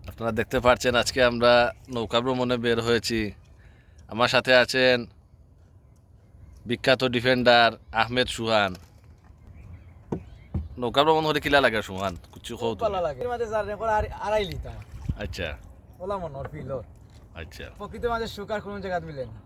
আপনারা দেখতে পাচ্ছেন আজকে আমরা নৌকা ভ্রমণে বের হয়েছি। আমার সাথে আছেন বিখ্যাত ডিফেন্ডার আহমেদ সুহান। নৌকা ভ্রমণ হলে কিলা লাগে সুহান? কিছু কও খুব তুমি। ভালো লাগে এর মাঝে জার্নি করে আড়াই লিটার আচ্ছা ওলা মনোর ফিলর আচ্ছা। প্রকৃতির মাঝে সুখ আর কোনো জায়গা মিলে না।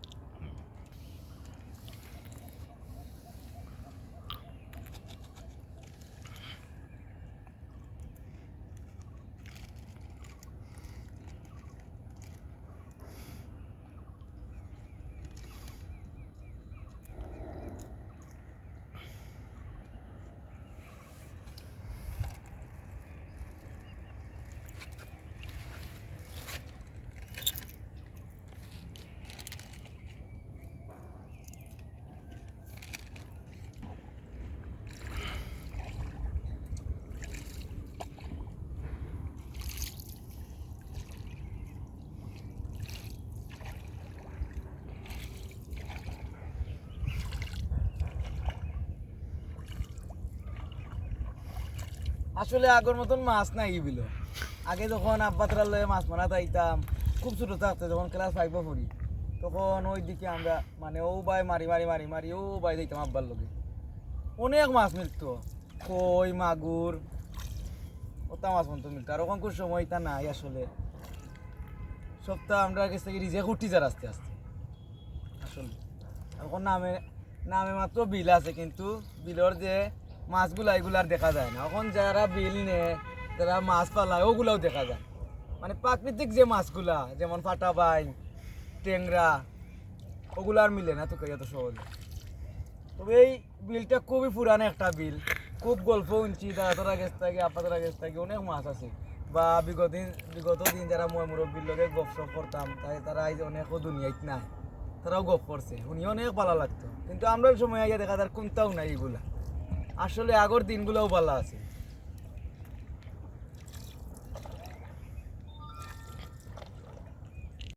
আসলে আগের মতন মাছ নাই বিল। আগে যখন আব্বাতরা লয়ে মাছ মারা যাইতাম খুব ছোট থাকতে, যখন ক্লাস 5 পড়ি তখন ওই দিকে আমরা মানে ও বাই মারি মারি মারি মারি ও বাই যাইতাম আব্বার লগে। অনেক মাছ মিলতো, কই মাগুর ওটা মাছ মতো মিলতো। আর ওখানকার সময়টা নাই আসলে। সপ্তাহ আমরা কাছ থেকে রিজেক্ট উঠি যার আস্তে আস্তে আসলে। এখন নামে নামে মাত্র বিল আছে, কিন্তু বিলের যে মাছগুলা এগুলো আর দেখা যায় না। এখন যারা বিল নেয়, যারা মাছ পালায় ওগুলাও দেখা যায়। মানে প্রাকৃতিক যে মাছগুলা যেমন ফাটা বাইন, টেংরা, ওগুলো আর মিলে না তো এত সহজে। তবে এই বিলটা খুবই পুরানো একটা বিল, খুব গল্প শুনছি দাদারা গেছ থাকে আপাতরা গেছ থাকে অনেক মাছ আছে। বা বিগত দিন যারা মই মুরব্বীর লগে গপসপ করতাম, তাই তারা এই যে অনেকও দুনিয়াত নাই, তারাও গপ করছে, শুনি অনেক ভালো লাগতো। কিন্তু আমরা সময় আইয়া দেখা যায় কোনটাও নাই এগুলা। আসলে আগের দিনগুলোও ভালো আছে।